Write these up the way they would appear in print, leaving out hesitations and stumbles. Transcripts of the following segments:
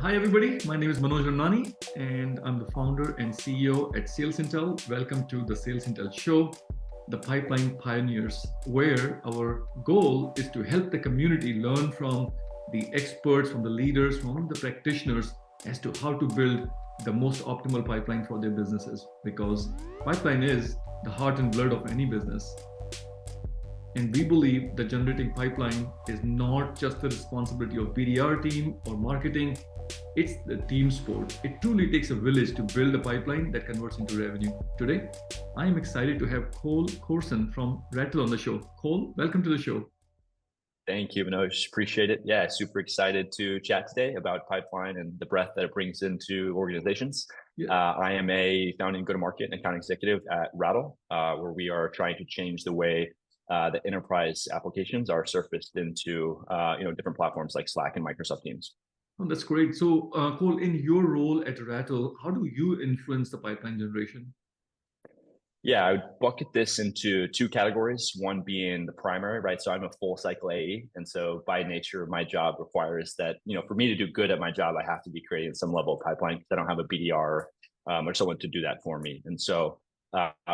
Hi, everybody. My name is Manoj Ramnani, and I'm the founder and CEO at SalesIntel. Welcome to the SalesIntel Show, the Pipeline Pioneers, where our goal is to help the community learn from the experts, from the leaders, from the practitioners as to how to build the most optimal pipeline for their businesses. Because pipeline is the heart and blood of any business. And we believe that generating pipeline is not just the responsibility of BDR team or marketing, it's the team sport. It truly takes a village to build a pipeline that converts into revenue. Today, I am excited to have Courson from Rattle on the show. Cole, welcome to the show. Thank you, Manoj. Appreciate it. Yeah, super excited to chat today about pipeline and the breadth that it brings into organizations. Yeah. I am a founding go-to-market and account executive at Rattle, where we are trying to change the way the enterprise applications are surfaced into different platforms like Slack and Microsoft Teams. Oh, that's great. So, Cole, in your role at Rattle, how do you influence the pipeline generation? Yeah, I would bucket this into two categories, one being the primary, right? So I'm a full cycle AE. And so by nature, my job requires that, for me to do good at my job, I have to be creating some level of pipeline because I don't have a BDR or someone to do that for me. And so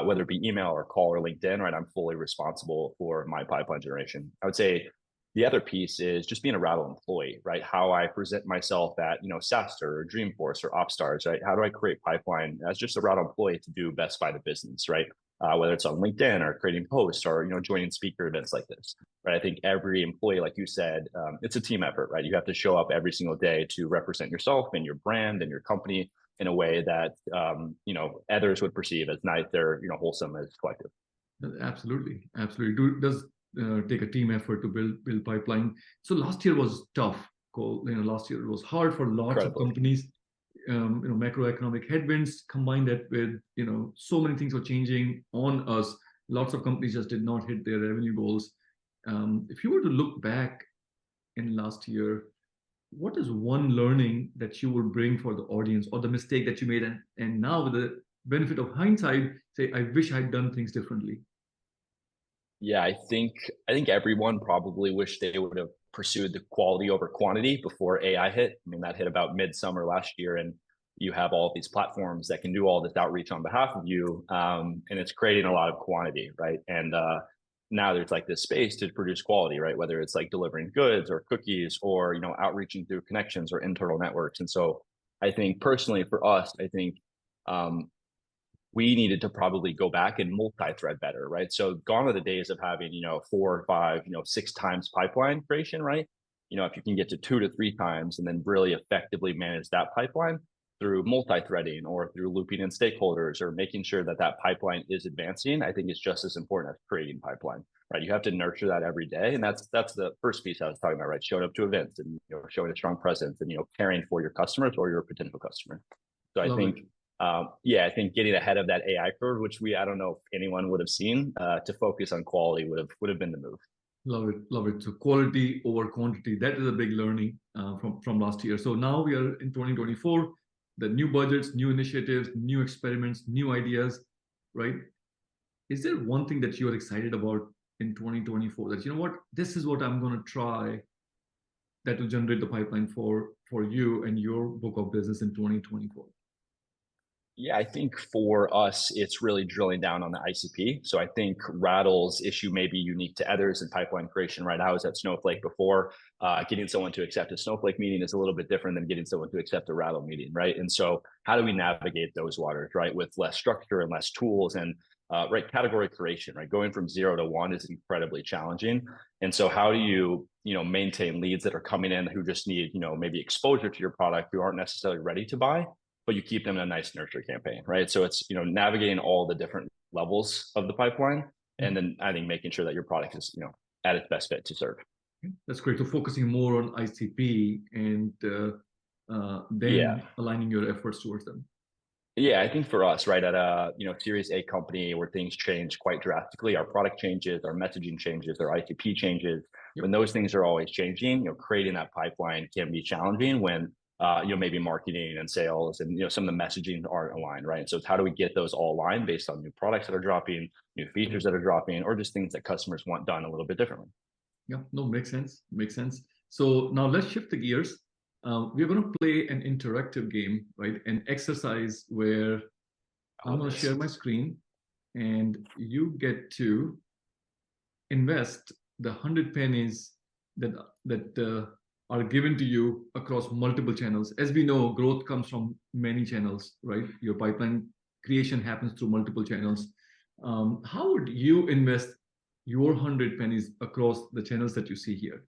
whether it be email or call or LinkedIn, right, I'm fully responsible for my pipeline generation. I would say the other piece is just being a Rattle employee, right? How I present myself at, SaaStr or Dreamforce or OpStars, right? How do I create pipeline as just a Rattle employee to do best by the business, right? Whether it's on LinkedIn or creating posts or, joining speaker events like this, right? I think every employee, like you said, it's a team effort, right? You have to show up every single day to represent yourself and your brand and your company in a way that, others would perceive as nice, they're, wholesome as collective. Absolutely, absolutely. Does take a team effort to build pipeline. So last year was tough. Cole. Last year it was hard for lots of Incredibly. companies. Macroeconomic headwinds combined that with so many things were changing on us. Lots of companies just did not hit their revenue goals. If you were to look back in last year, what is one learning that you would bring for the audience, or the mistake that you made, and now with the benefit of hindsight, say, I wish I'd done things differently? Yeah, I think everyone probably wish they would have pursued the quality over quantity before AI hit. I mean, that hit about midsummer last year, and you have all of these platforms that can do all this outreach on behalf of you, and it's creating a lot of quantity, right? And now there's like this space to produce quality, right? Whether it's like delivering goods or cookies or outreaching through connections or internal networks. And so, I think personally for us, I think um, we needed to probably go back and multi-thread better, right? So gone are the days of having, 4 or 5, 6 times pipeline creation, right? If you can get to 2 to 3 times and then really effectively manage that pipeline through multi-threading or through looping in stakeholders or making sure that that pipeline is advancing, I think is just as important as creating pipeline, right? You have to nurture that every day. And that's the first piece I was talking about, right? Showing up to events and, showing a strong presence and, caring for your customers or your potential customer. So I Love it. think I think getting ahead of that AI curve, which I don't know if anyone would have seen, to focus on quality would have been the move. Love it, love it. So quality over quantity. That is a big learning from last year. So now we are in 2024. The new budgets, new initiatives, new experiments, new ideas, right? Is there one thing that you are excited about in 2024? That what, this is what I'm going to try that will generate the pipeline for you and your book of business in 2024. Yeah, I think for us, it's really drilling down on the ICP. So I think Rattle's issue may be unique to others in pipeline creation, right? I was at Snowflake before. Getting someone to accept a Snowflake meeting is a little bit different than getting someone to accept a Rattle meeting, right? And so how do we navigate those waters, right? With less structure and less tools and right, category creation, right? Going from 0 to 1 is incredibly challenging. And so how do you, maintain leads that are coming in who just need, maybe exposure to your product, who aren't necessarily ready to buy, but you keep them in a nice nurture campaign, right? So it's, navigating all the different levels of the pipeline. And then I think making sure that your product is, at its best fit to serve. That's great. So focusing more on ICP and Yeah. then aligning your efforts towards them. Yeah, I think for us, right, at a Series A company where things change quite drastically, our product changes, our messaging changes, our ICP changes. Yep. When those things are always changing, creating that pipeline can be challenging when maybe marketing and sales and some of the messaging aren't aligned, right? So it's how do we get those all aligned based on new products that are dropping, new features that are dropping, or just things that customers want done a little bit differently. Yeah, no, makes sense. Makes sense. So now let's shift the gears. We're going to play an interactive game, right? An exercise where I'm going to share my screen and you get to invest the 100 pennies that are given to you across multiple channels. As we know, growth comes from many channels, right? Your pipeline creation happens through multiple channels. How would you invest your 100 pennies across the channels that you see here?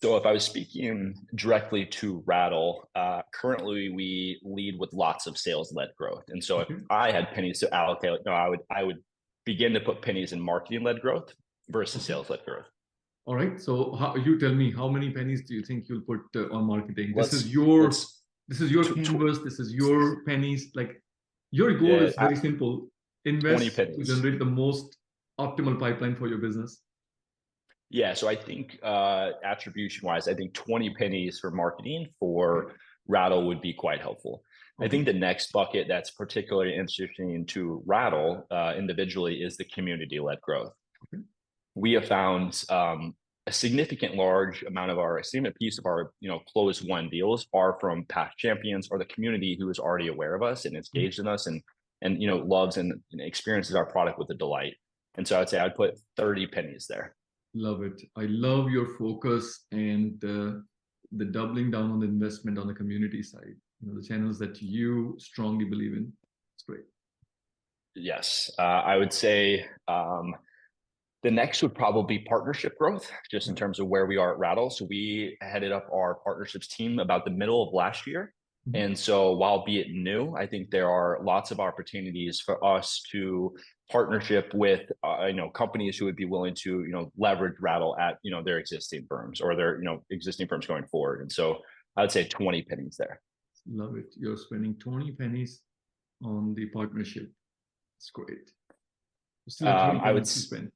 So if I was speaking directly to Rattle, currently we lead with lots of sales-led growth. And so if I had pennies to allocate, no, I would begin to put pennies in marketing-led growth versus sales-led growth. All right. So you tell me, how many pennies do you think you'll put on marketing? This is Let's your let's canvas. This is your pennies. Like your goal is very simple. 20 Invest to pennies. generate the most optimal pipeline for your business. Yeah, so I think attribution wise, I think 20 pennies for marketing for Rattle would be quite helpful. I think the next bucket that's particularly interesting to Rattle individually is the community-led growth. We have found a significant piece of our closed won deals are from past champions or the community who is already aware of us and is engaged in us and loves and experiences our product with a delight. And so I'd say I'd put 30 pennies there. Love it. I love your focus and the doubling down on the investment on the community side. The channels that you strongly believe in. It's great. Yes, I would say the next would probably be partnership growth, just in terms of where we are at Rattle. So we headed up our partnerships team about the middle of last year. And so while be it new, I think there are lots of opportunities for us to partnership with companies who would be willing to leverage Rattle at their existing firms or their existing firms going forward. And so I would say 20 pennies there. Love it. You're spending 20 pennies on the partnership. It's great. I would spend.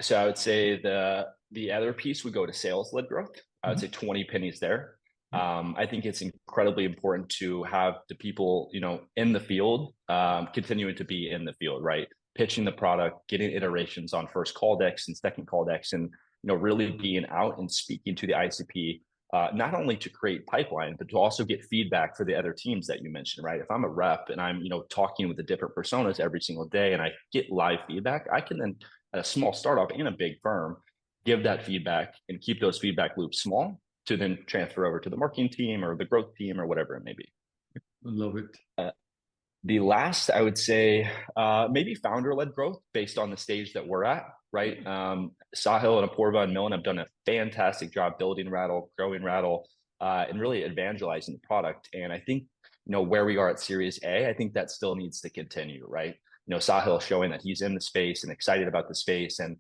So I would say the other piece would go to sales-led growth. I would say 20 pennies there. I think it's incredibly important to have the people, in the field, continuing to be in the field, right? Pitching the product, getting iterations on first call decks and second call decks, and really being out and speaking to the ICP, not only to create pipeline, but to also get feedback for the other teams that you mentioned, right? If I'm a rep and I'm talking with the different personas every single day, and I get live feedback, I can then, at a small startup in a big firm, give that feedback and keep those feedback loops small to then transfer over to the marketing team or the growth team or whatever it may be. I love it. The last, I would say, maybe founder-led growth based on the stage that we're at, right? Sahil and Apurva and Milan have done a fantastic job building Rattle, growing Rattle, and really evangelizing the product. And I think, where we are at Series A, I think that still needs to continue, right? Sahil showing that he's in the space and excited about the space and,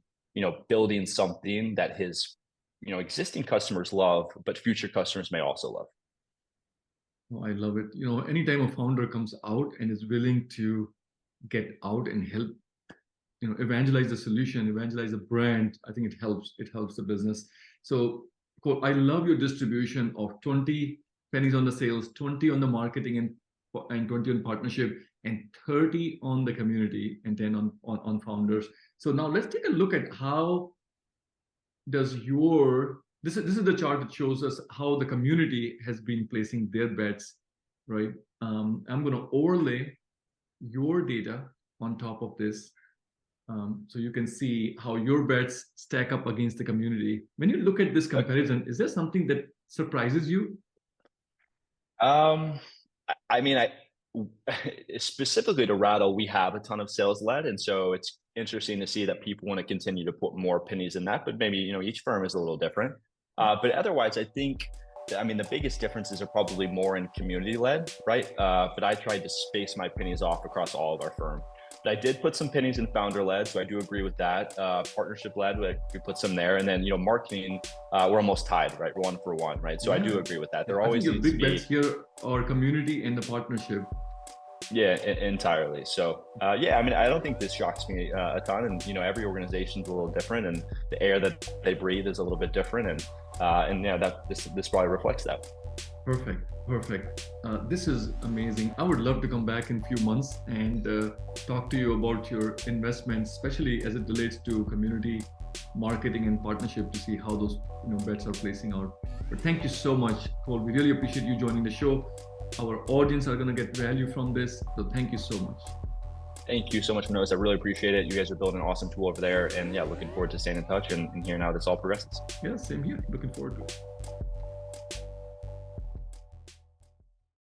building something that his existing customers love, but future customers may also love. Oh, I love it. Anytime a founder comes out and is willing to get out and help, evangelize the solution, evangelize the brand, I think it helps the business. So I love your distribution of 20 pennies on the sales, 20 on the marketing and 20 on partnership, and 30 on the community, and 10 on founders. So now let's take a look at how does this is the chart that shows us how the community has been placing their bets, right? I'm going to overlay your data on top of this, so you can see how your bets stack up against the community. When you look at this comparison, is there something that surprises you? I mean, specifically to Rattle, we have a ton of sales led, and so it's interesting to see that people want to continue to put more pennies in that. But maybe each firm is a little different. But otherwise, I think the biggest differences are probably more in community led, right? But I tried to space my pennies off across all of our firm. But I did put some pennies in founder led, so I do agree with that. Partnership led, we put some there, and then marketing, we're almost tied, right? We're 1 for 1, right? So I do agree with that. There always needs to be big bets here are community and the partnership. Yeah, entirely. So I don't think this shocks me a ton. And every organization's a little different, and the air that they breathe is a little bit different. And that this probably reflects that. Perfect. This is amazing. I would love to come back in a few months and talk to you about your investments, especially as it relates to community marketing and partnership to see how those bets are placing out. But thank you so much, Cole. We really appreciate you joining the show. Our audience are going to get value from this, so thank you so much. Thank you so much, Manoj. I really appreciate it. You guys are building an awesome tool over there, and yeah, looking forward to staying in touch and hearing how this all progresses. Yeah, same here. Looking forward to it.